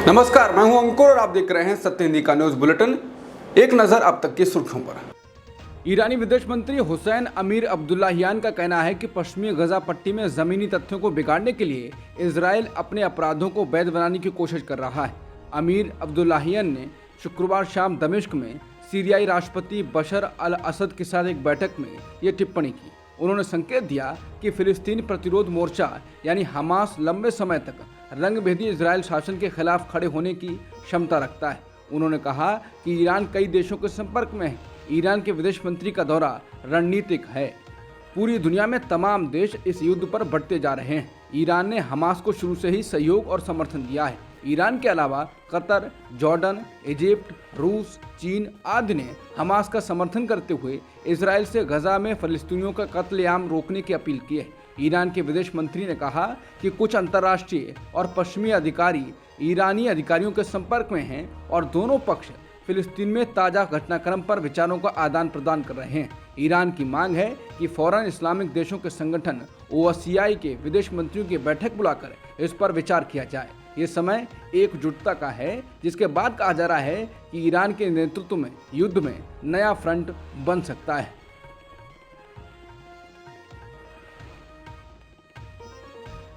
नमस्कार, मैं हूं अंकुर और आप देख रहे हैं सत्य हिंदी का न्यूज बुलेटिन। एक नजर अब तक की सुर्खियों पर। ईरानी विदेश मंत्री हुसैन अमीर अब्दुल्लाहियान का कहना है कि पश्चिमी गजा पट्टी में जमीनी तथ्यों को बिगाड़ने के लिए इजराइल अपने अपराधों को वैध बनाने की कोशिश कर रहा है। अमीर अब्दुल्लाहियान ने शुक्रवार शाम दमिश्क में सीरियाई राष्ट्रपति बशर अल असद के साथ एक बैठक में ये टिप्पणी की। उन्होंने संकेत दिया कि फिलिस्तीन प्रतिरोध मोर्चा यानी हमास लंबे समय तक रंगभेदी इजरायल शासन के खिलाफ खड़े होने की क्षमता रखता है। उन्होंने कहा कि ईरान कई देशों के संपर्क में है। ईरान के विदेश मंत्री का दौरा रणनीतिक है। पूरी दुनिया में तमाम देश इस युद्ध पर बढ़ते जा रहे हैं। ईरान ने हमास को शुरू से ही सहयोग और समर्थन दिया है। ईरान के अलावा कतर, जॉर्डन, इजिप्ट, रूस, चीन आदि ने हमास का समर्थन करते हुए इजरायल से गजा में फलस्तीनियों का कत्लेआम रोकने की अपील की है। ईरान के विदेश मंत्री ने कहा कि कुछ अंतर्राष्ट्रीय और पश्चिमी अधिकारी ईरानी अधिकारियों के संपर्क में हैं और दोनों पक्ष फिलिस्तीन में ताज़ा घटनाक्रम पर विचारों का आदान प्रदान कर रहे हैं। ईरान की मांग है कि फौरन इस्लामिक देशों के संगठन OSCE के विदेश मंत्रियों की बैठक बुलाकर इस पर विचार किया जाए। ये समय एकजुटता का है, जिसके बाद कहा जा रहा है कि ईरान के नेतृत्व में युद्ध में नया फ्रंट बन सकता है।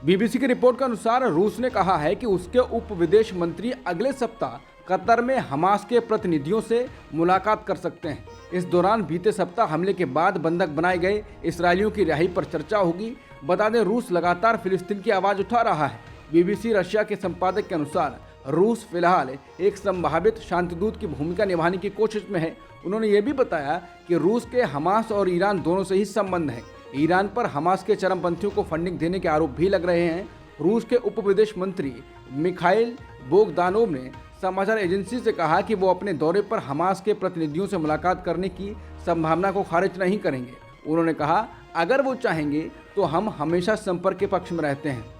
BBC की रिपोर्ट के अनुसार रूस ने कहा है कि उसके उप विदेश मंत्री अगले सप्ताह कतर में हमास के प्रतिनिधियों से मुलाकात कर सकते हैं। इस दौरान बीते सप्ताह हमले के बाद बंधक बनाए गए इस्राएलियों की रिहाई पर चर्चा होगी। बता दें, रूस लगातार फिलिस्तीन की आवाज़ उठा रहा है। BBC रशिया के संपादक के अनुसार रूस फिलहाल एक संभावित शांतिदूत की भूमिका निभाने की कोशिश में है। उन्होंने ये भी बताया कि रूस के हमास और ईरान दोनों से ही संबंध है। ईरान पर हमास के चरमपंथियों को फंडिंग देने के आरोप भी लग रहे हैं। रूस के उप विदेश मंत्री मिखाइल बोगदानोव ने समाचार एजेंसी से कहा कि वो अपने दौरे पर हमास के प्रतिनिधियों से मुलाकात करने की संभावना को खारिज नहीं करेंगे। उन्होंने कहा, अगर वो चाहेंगे तो हम हमेशा संपर्क के पक्ष में रहते हैं।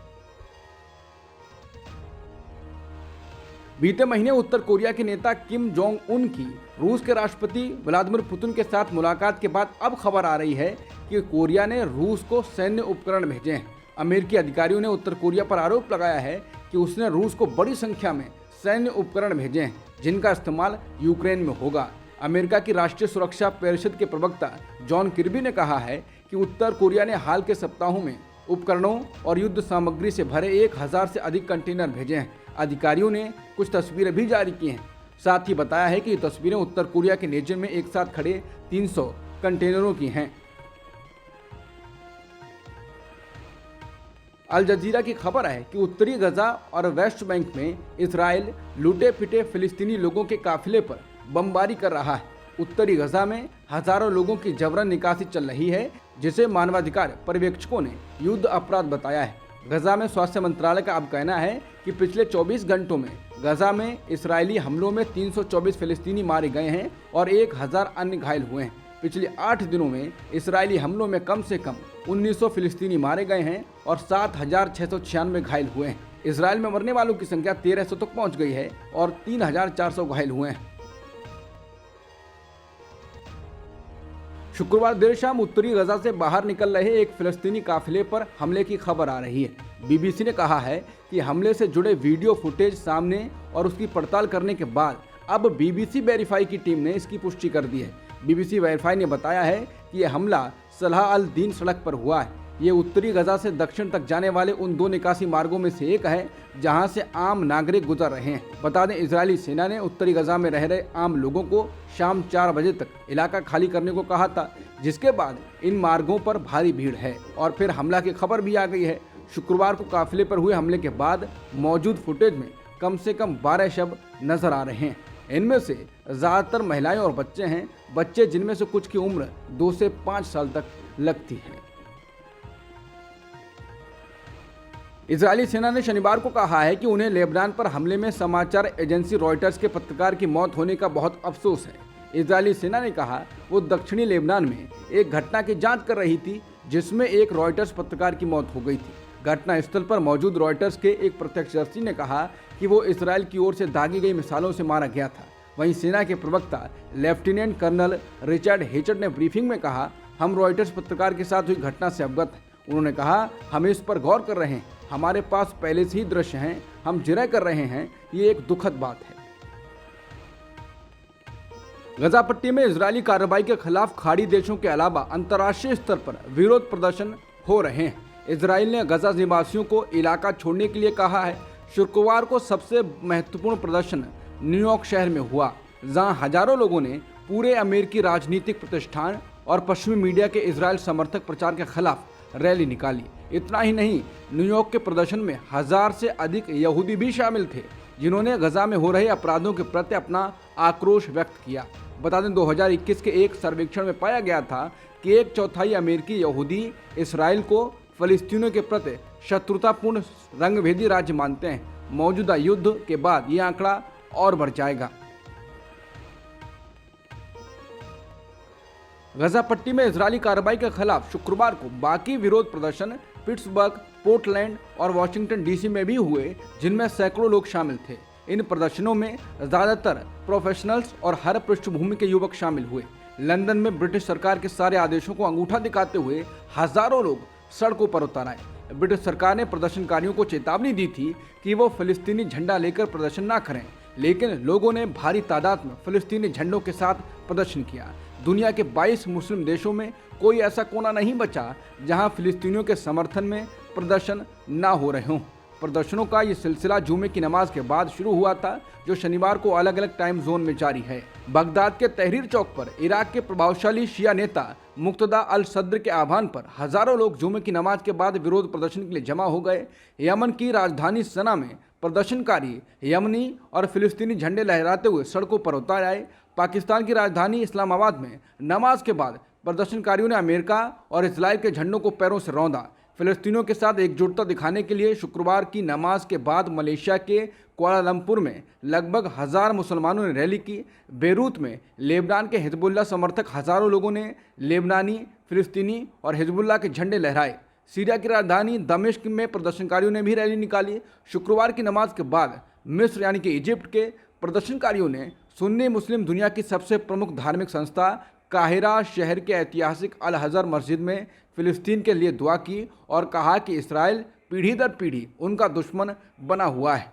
बीते महीने उत्तर कोरिया के नेता किम जोंग उन की रूस के राष्ट्रपति व्लादिमीर पुतिन के साथ मुलाकात के बाद अब खबर आ रही है कि कोरिया ने रूस को सैन्य उपकरण भेजे हैं। अमेरिकी अधिकारियों ने उत्तर कोरिया पर आरोप लगाया है कि उसने रूस को बड़ी संख्या में सैन्य उपकरण भेजे हैं, जिनका इस्तेमाल यूक्रेन में होगा। अमेरिका की राष्ट्रीय सुरक्षा परिषद के प्रवक्ता जॉन किर्बी ने कहा है कि उत्तर कोरिया ने हाल के सप्ताहों में उपकरणों और युद्ध सामग्री से भरे 1000 से अधिक कंटेनर भेजे हैं। अधिकारियों ने कुछ तस्वीरें भी जारी की हैं। साथ ही बताया है कि ये तस्वीरें उत्तर कोरिया के नेजे में एक साथ खड़े 300 कंटेनरों की हैं। अल जजीरा की खबर है कि उत्तरी गजा और वेस्ट बैंक में इजराइल लूटे पिटे फिलिस्तीनी लोगों के काफिले पर बमबारी कर रहा है। उत्तरी गजा में हजारों लोगों की जबरन निकासी चल रही है, जिसे मानवाधिकार पर्यवेक्षकों ने युद्ध अपराध बताया है। गजा में स्वास्थ्य मंत्रालय का अब कहना है कि पिछले 24 घंटों में गजा में इस्राएली हमलों में 324 फिलिस्तीनी मारे गए हैं और 1000 अन्य घायल हुए हैं। पिछले 8 दिनों में इस्राएली हमलों में कम से कम 1900 फिलिस्तीनी मारे गए हैं और 7696 घायल हुए हैं। इजराइल में मरने वालों की संख्या 1300 तक पहुंच गई है और 3400 घायल हुए हैं। शुक्रवार देर शाम उत्तरी गजा से बाहर निकल रहे एक फिलिस्तीनी काफिले पर हमले की खबर आ रही है। BBC ने कहा है कि हमले से जुड़े वीडियो फुटेज सामने और उसकी पड़ताल करने के बाद अब BBC वेरीफाई की टीम ने इसकी पुष्टि कर दी है। BBC वेरीफाई ने बताया है कि यह हमला सलाह अल दीन सड़क पर हुआ है। ये उत्तरी गजा से दक्षिण तक जाने वाले उन 2 निकासी मार्गों में से एक है जहां से आम नागरिक गुजर रहे हैं। बता दें, इजरायली सेना ने उत्तरी गजा में रह रहे आम लोगों को शाम 4 बजे तक इलाका खाली करने को कहा था, जिसके बाद इन मार्गों पर भारी भीड़ है और फिर हमला की खबर भी आ गई है। शुक्रवार को काफिले पर हुए हमले के बाद मौजूद फुटेज में कम से कम 12 शव नजर आ रहे हैं। इनमें से ज़्यादातर महिलाएं और बच्चे हैं, बच्चे जिनमें से कुछ की उम्र 2 से 5 साल तक लगती है। इजरायली सेना ने शनिवार को कहा है कि उन्हें लेबनान पर हमले में समाचार एजेंसी रॉयटर्स के पत्रकार की मौत होने का बहुत अफसोस है। इजरायली सेना ने कहा वो दक्षिणी लेबनान में एक घटना की जांच कर रही थी जिसमें एक रॉयटर्स पत्रकार की मौत हो गई थी। घटनास्थल पर मौजूद रॉयटर्स के एक प्रत्यक्षदर्शी ने कहा कि वो इसराइल की ओर से दागी गई मिसाइलों से मारा गया था। वहीं सेना के प्रवक्ता लेफ्टिनेंट कर्नल रिचर्ड हेचर्ड ने ब्रीफिंग में कहा, हम रॉयटर्स पत्रकार के साथ हुई घटना से अवगत हैं। उन्होंने कहा, हम इस पर गौर कर रहे हैं। हमारे पास पहले से ही दृश्य हैं हम जिरह कर रहे हैं, ये एक दुखद बात है। गजा पट्टी में इजरायली कार्रवाई के खिलाफ खाड़ी देशों के अलावा अंतर्राष्ट्रीय स्तर पर विरोध प्रदर्शन हो रहे हैं। इजराइल ने गजा निवासियों को इलाका छोड़ने के लिए कहा है। शुक्रवार को सबसे महत्वपूर्ण प्रदर्शन न्यूयॉर्क शहर में हुआ, जहां हजारों लोगों ने पूरे अमेरिकी राजनीतिक प्रतिष्ठान और पश्चिमी मीडिया के इजराइल समर्थक प्रचार के खिलाफ रैली निकाली। इतना ही नहीं, न्यूयॉर्क के प्रदर्शन में 1000 से अधिक यहूदी भी शामिल थे, जिन्होंने गजा में हो रहे अपराधों के प्रति अपना आक्रोश व्यक्त किया। बता दें, 2021 के एक सर्वेक्षण में पाया गया था कि 1/4 अमेरिकी यहूदी इसराइल को फलस्तीनियों के प्रति शत्रुतापूर्ण रंगभेदी राज्य मानते हैं। मौजूदा युद्ध के बाद यह आंकड़ा और बढ़ जाएगा। गजा पट्टी में इजरायली कार्रवाई के खिलाफ शुक्रवार को बाकी विरोध प्रदर्शन पिट्सबर्ग, पोर्टलैंड और वाशिंगटन डीसी में भी हुए, जिनमें सैकड़ों लोग शामिल थे। इन प्रदर्शनों में ज्यादातर प्रोफेशनल्स और हर पृष्ठभूमि के युवक शामिल हुए। लंदन में ब्रिटिश सरकार के सारे आदेशों को अंगूठा दिखाते हुए हजारों लोग सड़कों पर उतर आए। ब्रिटिश सरकार ने प्रदर्शनकारियों को चेतावनी दी थी कि वो फिलिस्तीनी झंडा लेकर प्रदर्शन ना करें, लेकिन लोगों ने भारी तादाद में फिलिस्तीनी झंडों के साथ प्रदर्शन किया। दुनिया के 22 मुस्लिम देशों में कोई ऐसा कोना नहीं बचा जहां फिलिस्तीनियों के समर्थन में प्रदर्शन ना हो रहे हों। प्रदर्शनों का ये सिलसिला जुमे की नमाज के बाद शुरू हुआ था, जो शनिवार को अलग अलग टाइम जोन में जारी है। बगदाद के तहरीर चौक पर इराक के प्रभावशाली शिया नेता मुक्तदा अल सद्र के आह्वान पर हजारों लोग जुमे की नमाज के बाद विरोध प्रदर्शन के लिए जमा हो गए। यमन की राजधानी सना में प्रदर्शनकारी यमनी और फिलिस्तीनी झंडे लहराते हुए सड़कों पर उतर आए। पाकिस्तान की राजधानी इस्लामाबाद में नमाज के बाद प्रदर्शनकारियों ने अमेरिका और इजराइल के झंडों को पैरों से रौंदा। फिलिस्तीनियों के साथ एकजुटता दिखाने के लिए शुक्रवार की नमाज के बाद मलेशिया के कुआलालंपुर में लगभग 1000 मुसलमानों ने रैली की। बेरूत में लेबनान के हिजबुल्लाह समर्थक हजारों लोगों ने लेबनानी, फिलिस्तीनी और हिजबुल्लाह के झंडे लहराए। सीरिया की राजधानी दमिश्क में प्रदर्शनकारियों ने भी रैली निकाली। शुक्रवार की नमाज के बाद मिस्र यानी कि इजिप्ट के प्रदर्शनकारियों ने सुन्नी मुस्लिम दुनिया की सबसे प्रमुख धार्मिक संस्था काहिरा शहर के ऐतिहासिक अल हज़र मस्जिद में फिलिस्तीन के लिए दुआ की और कहा कि इसराइल पीढ़ी दर पीढ़ी उनका दुश्मन बना हुआ है।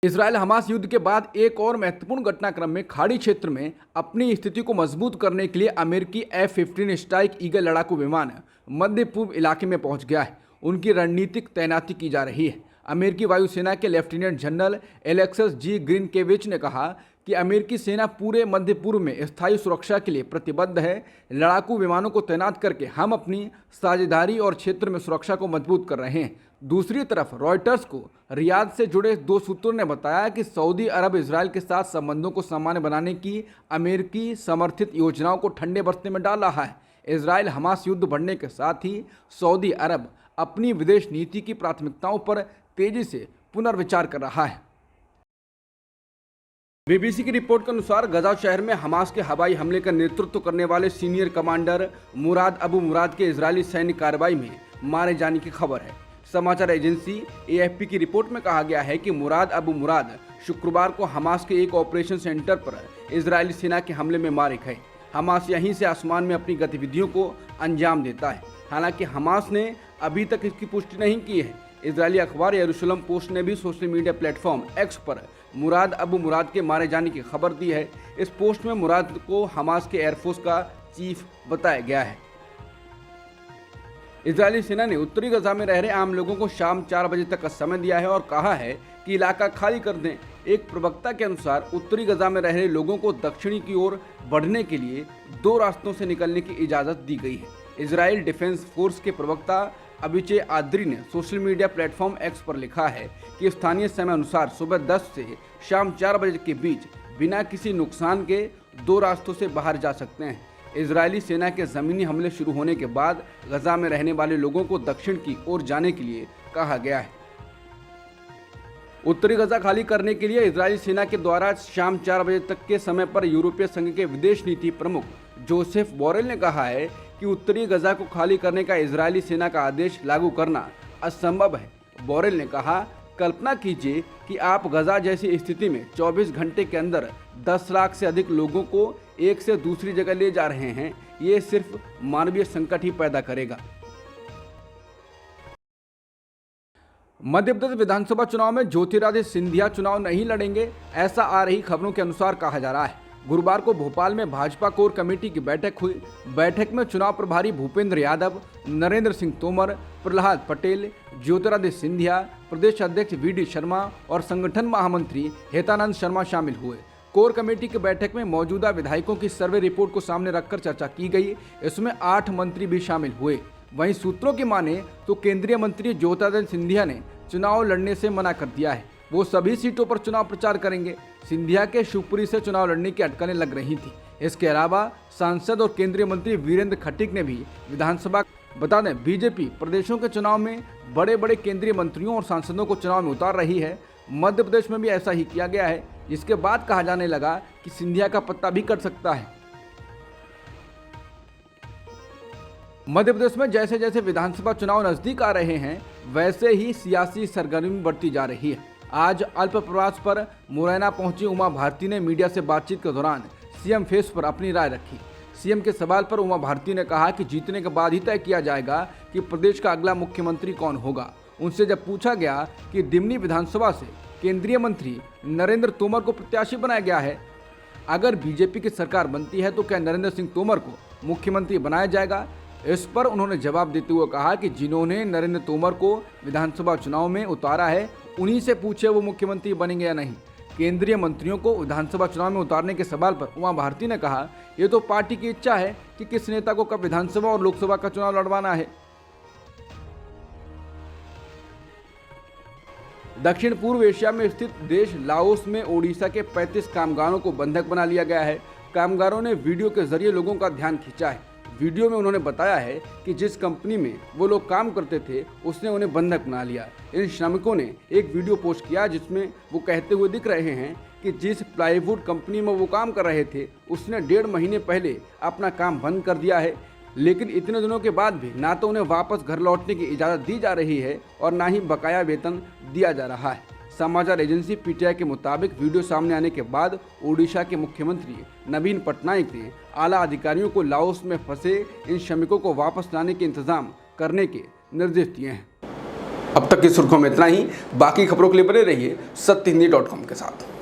इसराइल हमास युद्ध के बाद एक और महत्वपूर्ण घटनाक्रम में खाड़ी क्षेत्र में अपनी स्थिति को मजबूत करने के लिए अमेरिकी F-15 स्ट्राइक ईगल लड़ाकू विमान मध्य पूर्व इलाके में पहुंच गया है। उनकी रणनीतिक तैनाती की जा रही है। अमेरिकी वायुसेना के लेफ्टिनेंट जनरल एलेक्सस जी ग्रीनकेविच ने कहा कि अमेरिकी सेना पूरे मध्य पूर्व में स्थायी सुरक्षा के लिए प्रतिबद्ध है। लड़ाकू विमानों को तैनात करके हम अपनी साझेदारी और क्षेत्र में सुरक्षा को मजबूत कर रहे हैं। दूसरी तरफ रॉयटर्स को रियाद से जुड़े 2 सूत्रों ने बताया कि सऊदी अरब इजराइल के साथ संबंधों को सामान्य बनाने की अमेरिकी समर्थित योजनाओं को ठंडे बरतने में डाल रहा है। इजराइल हमास युद्ध बढ़ने के साथ ही सऊदी अरब अपनी विदेश नीति की प्राथमिकताओं पर तेजी से पुनर्विचार कर रहा है। बीबीसी की रिपोर्ट के अनुसार गजा शहर में हमास के हवाई हमले का नेतृत्व करने वाले सीनियर कमांडर मुराद अबू मुराद के इजरायली सैनिक कार्रवाई में मारे जाने की खबर है। समाचार एजेंसी AFP की रिपोर्ट में कहा गया है कि मुराद अबू मुराद शुक्रवार को हमास के एक ऑपरेशन सेंटर पर इजरायली सेना के हमले में मारे गए। हमास यहीं से आसमान में अपनी गतिविधियों को अंजाम देता है। हालांकि हमास ने अभी तक इसकी पुष्टि नहीं की है। इजरायली अखबार यरूशलेम पोस्ट ने भी सोशल मीडिया प्लेटफॉर्म X पर मुराद अबू मुराद के मारे जाने की खबर दी है। इस पोस्ट में मुराद को हमास के एयरफोर्स का चीफ बताया गया है। इजरायली सेना ने उत्तरी गजा में रह रहे आम लोगों को शाम 4 बजे तक का समय दिया है और कहा है कि इलाका खाली कर दें। एक प्रवक्ता के अनुसार उत्तरी गजा में रह रहे लोगों को दक्षिणी की ओर बढ़ने के लिए 2 रास्तों से निकलने की इजाज़त दी गई है। इजराइल डिफेंस फोर्स के प्रवक्ता अबिचे आद्री ने सोशल मीडिया प्लेटफॉर्म X पर लिखा है कि स्थानीय समय अनुसार सुबह 10 से शाम 4 बजे के बीच बिना किसी नुकसान के 2 रास्तों से बाहर जा सकते हैं। इजरायली सेना के ज़मीनी हमले शुरू होने के बाद गजा में रहने वाले लोगों को दक्षिण की ओर जाने के लिए कहा गया है। उत्तरी गजा खाली करने के लिए इजरायली सेना के द्वारा शाम 4 बजे तक के समय पर यूरोपीय संघ के विदेश नीति प्रमुख जोसेफ बोरेल ने कहा है कि उत्तरी गजा को खाली करने का इजरायली सेना का आदेश लागू करना असंभव है। बोरेल ने कहा, कल्पना कीजिए कि आप गजा जैसी स्थिति में 24 घंटे के अंदर 10 लाख से अधिक लोगों को एक से दूसरी जगह ले जा रहे हैं। ये सिर्फ मानवीय संकट ही पैदा करेगा। मध्य प्रदेश विधानसभा चुनाव में ज्योतिरादित्य सिंधिया चुनाव नहीं लड़ेंगे, ऐसा आ रही खबरों के अनुसार कहा जा रहा है। गुरुवार को भोपाल में भाजपा कोर कमेटी की बैठक हुई। बैठक में चुनाव प्रभारी भूपेंद्र यादव, नरेंद्र सिंह तोमर, प्रहलाद पटेल, ज्योतिरादित्य सिंधिया, प्रदेश अध्यक्ष वी.डी. शर्मा और संगठन महामंत्री हेतानंद शर्मा शामिल हुए। कोर कमेटी की बैठक में मौजूदा विधायकों की सर्वे रिपोर्ट को सामने रखकर चर्चा की गई। इसमें 8 मंत्री भी शामिल हुए। वहीं सूत्रों की माने तो केंद्रीय मंत्री ज्योतिरादित्य सिंधिया ने चुनाव लड़ने से मना कर दिया है। वो सभी सीटों पर चुनाव प्रचार करेंगे। सिंधिया के शिवपुरी से चुनाव लड़ने की अटकलें लग रही थी। इसके अलावा सांसद और केंद्रीय मंत्री वीरेंद्र खटीक ने भी विधानसभा, बता दें बीजेपी प्रदेशों के चुनाव में बड़े बड़े केंद्रीय मंत्रियों और सांसदों को चुनाव में उतार रही है। मध्य प्रदेश में भी ऐसा ही किया गया है, जिसके बाद कहा जाने लगा कि सिंधिया का पत्ता भी कट सकता है। मध्य प्रदेश में जैसे जैसे विधानसभा चुनाव नजदीक आ रहे हैं, वैसे ही सियासी सरगर्मी बढ़ती जा रही है। आज अल्प प्रवास पर मुरैना पहुंची उमा भारती ने मीडिया से बातचीत के दौरान सीएम फेस पर अपनी राय रखी। सीएम के सवाल पर उमा भारती ने कहा कि जीतने के बाद ही तय किया जाएगा कि प्रदेश का अगला मुख्यमंत्री कौन होगा। उनसे जब पूछा गया कि दिमनी विधानसभा से केंद्रीय मंत्री नरेंद्र तोमर को प्रत्याशी बनाया गया है, अगर बीजेपी की सरकार बनती है तो क्या नरेंद्र सिंह तोमर को मुख्यमंत्री बनाया जाएगा। इस पर उन्होंने जवाब देते हुए कहा कि जिन्होंने नरेंद्र तोमर को विधानसभा चुनाव में उतारा है, उन्हीं से पूछे वो मुख्यमंत्री बनेंगे या नहीं। केंद्रीय मंत्रियों को विधानसभा चुनाव में उतारने के सवाल पर उमा भारती ने कहा, ये तो पार्टी की इच्छा है कि किस नेता को कब विधानसभा और लोकसभा का चुनाव लड़वाना है। दक्षिण पूर्व एशिया में स्थित देश लाओस में ओडिशा के 35 कामगारों को बंधक बना लिया गया है। कामगारों ने वीडियो के जरिए लोगों का ध्यान खींचा है। वीडियो में उन्होंने बताया है कि जिस कंपनी में वो लोग काम करते थे, उसने उन्हें बंधक बना लिया। इन श्रमिकों ने एक वीडियो पोस्ट किया जिसमें वो कहते हुए दिख रहे हैं कि जिस प्लाईवुड कंपनी में वो काम कर रहे थे, उसने 1.5 महीने पहले अपना काम बंद कर दिया है। लेकिन इतने दिनों के बाद भी ना तो उन्हें वापस घर लौटने की इजाज़त दी जा रही है और ना ही बकाया वेतन दिया जा रहा है। समाचार एजेंसी पीटीआई के मुताबिक वीडियो सामने आने के बाद ओडिशा के मुख्यमंत्री नवीन पटनायक ने आला अधिकारियों को लाओस में फंसे इन श्रमिकों को वापस लाने के इंतजाम करने के निर्देश दिए हैं। अब तक की सुर्खियों में इतना ही। बाकी खबरों के लिए बने रहिए सत्यहिंदी.com के साथ।